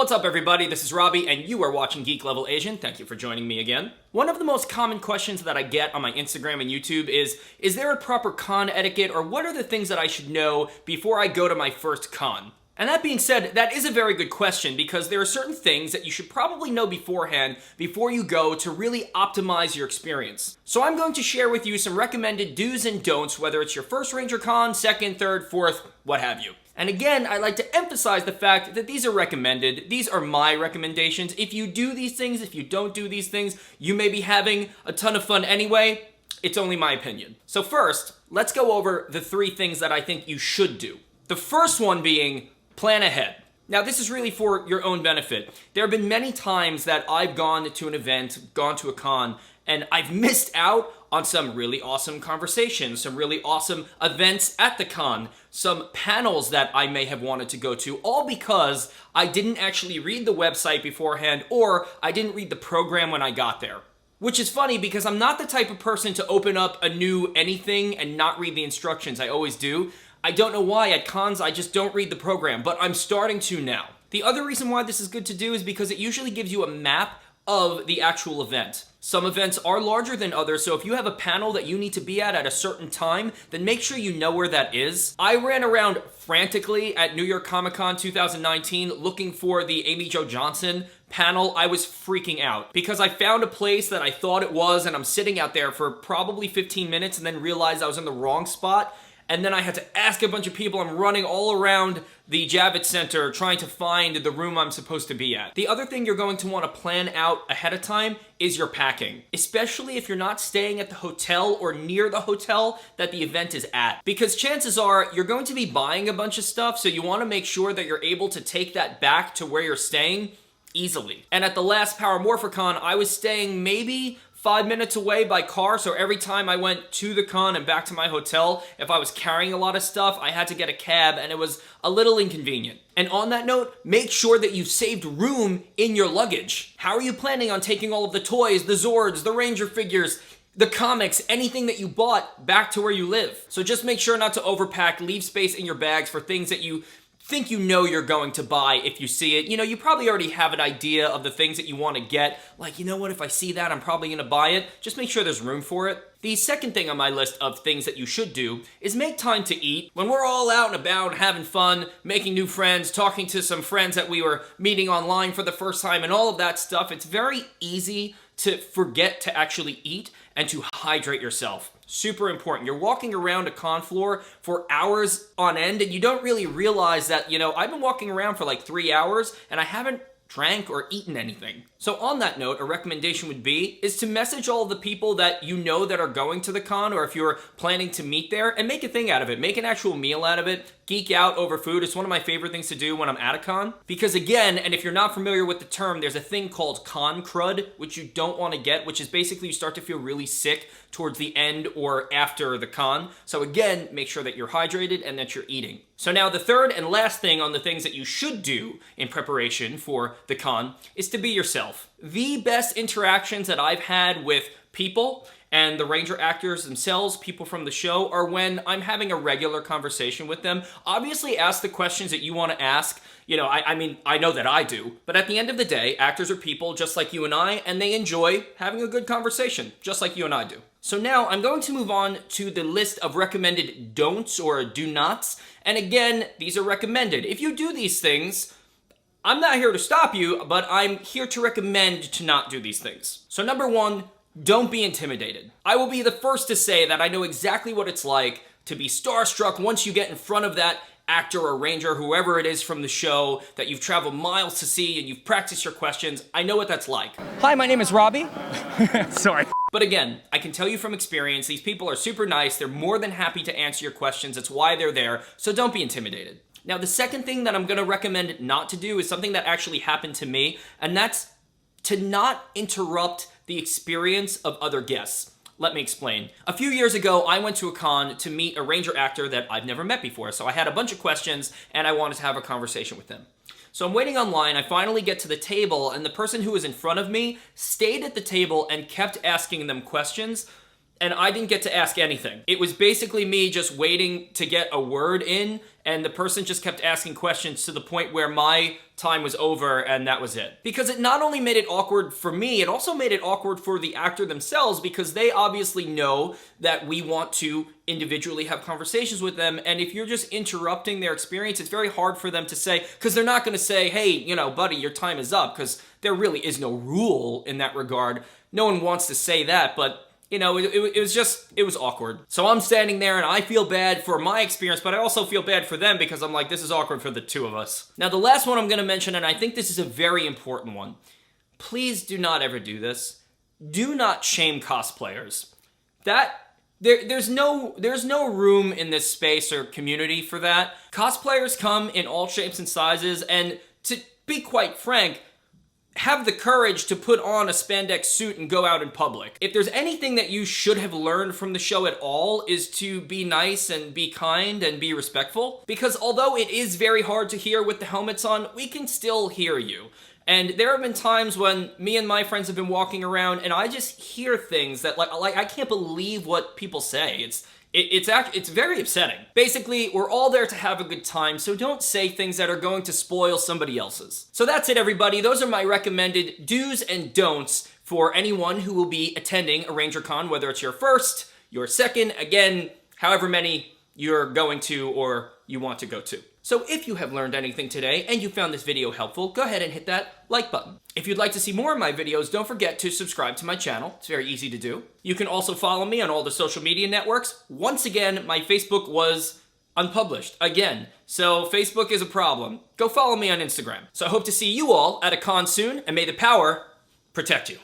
What's up, everybody? This is Robbie, and you are watching Geek Level Asian. Thank you for joining me again. One of the most common questions that I get on my Instagram and YouTube is there a proper con etiquette, or what are the things that I should know before I go to my first con? And that being said, that is a very good question because there are certain things that you should probably know beforehand before you go to really optimize your experience. So I'm going to share with you some recommended do's and don'ts, whether it's your first Ranger Con, second, third, fourth, what have you. And again, I like to emphasize the fact that these are recommended. These are my recommendations. If you do these things, if you don't do these things, you may be having a ton of fun anyway. It's only my opinion. So first, let's go over the 3 things that I think you should do. The first one being plan ahead. Now, this is really for your own benefit. There have been many times that I've gone to an event, gone to a con, and I've missed out on some really awesome conversations, some really awesome events at the con, some panels that I may have wanted to go to, all because I didn't actually read the website beforehand or I didn't read the program when I got there. Which is funny because I'm not the type of person to open up a new anything and not read the instructions. I always do. I don't know why. At cons, I just don't read the program, but I'm starting to now. The other reason why this is good to do is because it usually gives you a map of the actual event. Some events are larger than others, so if you have a panel that you need to be at a certain time, then make sure you know where that is. I ran around frantically at New York Comic Con 2019 looking for the Amy Jo Johnson panel. I was freaking out because I found a place that I thought it was, and I'm sitting out there for probably 15 minutes and then realized I was in the wrong spot. And then I had to ask a bunch of people. I'm running all around the Javits Center trying to find the room I'm supposed to be at. The other thing you're going to want to plan out ahead of time is your packing, especially if you're not staying at the hotel or near the hotel that the event is at. Because chances are you're going to be buying a bunch of stuff, so you want to make sure that you're able to take that back to where you're staying easily. And at the last Power Morphicon, I was staying maybe 5 minutes away by car, so every time I went to the con and back to my hotel, if I was carrying a lot of stuff, I had to get a cab, and it was a little inconvenient. And on that note, make sure that you've saved room in your luggage. How are you planning on taking all of the toys, the Zords, the Ranger figures, the comics, anything that you bought back to where you live? So just make sure not to overpack, leave space in your bags for things that you think you know you're going to buy if you see it. You know, you probably already have an idea of the things that you want to get. Like, you know what, if I see that, I'm probably going to buy it. Just make sure there's room for it. The second thing on my list of things that you should do is make time to eat. When we're all out and about having fun, making new friends, talking to some friends that we were meeting online for the first time and all of that stuff, it's very easy to forget to actually eat and to hydrate yourself. Super important. You're walking around a con floor for hours on end and you don't really realize that, you know, I've been walking around for like 3 hours and I haven't drank or eaten anything. So on that note, a recommendation would be is to message all of the people that you know that are going to the con, or if you're planning to meet there, and make a thing out of it. Make an actual meal out of it. Geek out over food. It's one of my favorite things to do when I'm at a con. Because again, and if you're not familiar with the term, there's a thing called con crud, which you don't want to get, which is basically you start to feel really sick towards the end or after the con. So again, make sure that you're hydrated and that you're eating. So now the third and last thing on the things that you should do in preparation for the con is to be yourself. The best interactions that I've had with people and the Ranger actors themselves, people from the show, are when I'm having a regular conversation with them. Obviously, ask the questions that you want to ask. You know, I mean, I know that I do. But at the end of the day, actors are people just like you and I, and they enjoy having a good conversation, just like you and I do. So now I'm going to move on to the list of recommended don'ts or do-nots. And again, these are recommended. If you do these things, I'm not here to stop you, but I'm here to recommend to not do these things. So number 1, don't be intimidated. I will be the first to say that I know exactly what it's like to be starstruck once you get in front of that actor or ranger, whoever it is from the show that you've traveled miles to see and you've practiced your questions. I know what that's like. Hi, my name is Robbie. Sorry. But again, I can tell you from experience, these people are super nice. They're more than happy to answer your questions. It's why they're there. So don't be intimidated. Now, the second thing that I'm going to recommend not to do is something that actually happened to me, and that's to not interrupt the experience of other guests. Let me explain. A few years ago, I went to a con to meet a Ranger actor that I've never met before, so I had a bunch of questions, and I wanted to have a conversation with them. So I'm waiting online, I finally get to the table, and the person who was in front of me stayed at the table and kept asking them questions. and I didn't get to ask anything. It was basically me just waiting to get a word in, and the person just kept asking questions to the point where my time was over and that was it. Because it not only made it awkward for me, it also made it awkward for the actor themselves because they obviously know that we want to individually have conversations with them, and if you're just interrupting their experience, it's very hard for them to say, because they're not going to say, hey, you know, buddy, your time is up, because there really is no rule in that regard. No one wants to say that, but you know, it was awkward. So I'm standing there and I feel bad for my experience, but I also feel bad for them because I'm like, this is awkward for the two of us. Now, the last one I'm going to mention, and I think this is a very important one. Please do not ever do this. Do not shame cosplayers. There's no room in this space or community for that. Cosplayers come in all shapes and sizes, and to be quite frank, have the courage to put on a spandex suit and go out in public. If there's anything that you should have learned from the show at all, is to be nice and be kind and be respectful. Because although it is very hard to hear with the helmets on, we can still hear you. And there have been times when me and my friends have been walking around and I just hear things that like I can't believe what people say. It's very upsetting. Basically, we're all there to have a good time, so don't say things that are going to spoil somebody else's. So that's it, everybody. Those are my recommended do's and don'ts for anyone who will be attending a RangerCon, whether it's your first, your second, again, however many you're going to or you want to go to. So if you have learned anything today and you found this video helpful, go ahead and hit that like button. If you'd like to see more of my videos, don't forget to subscribe to my channel. It's very easy to do. You can also follow me on all the social media networks. Once again, my Facebook was unpublished again, so Facebook is a problem. Go follow me on Instagram. So I hope to see you all at a con soon, and may the power protect you.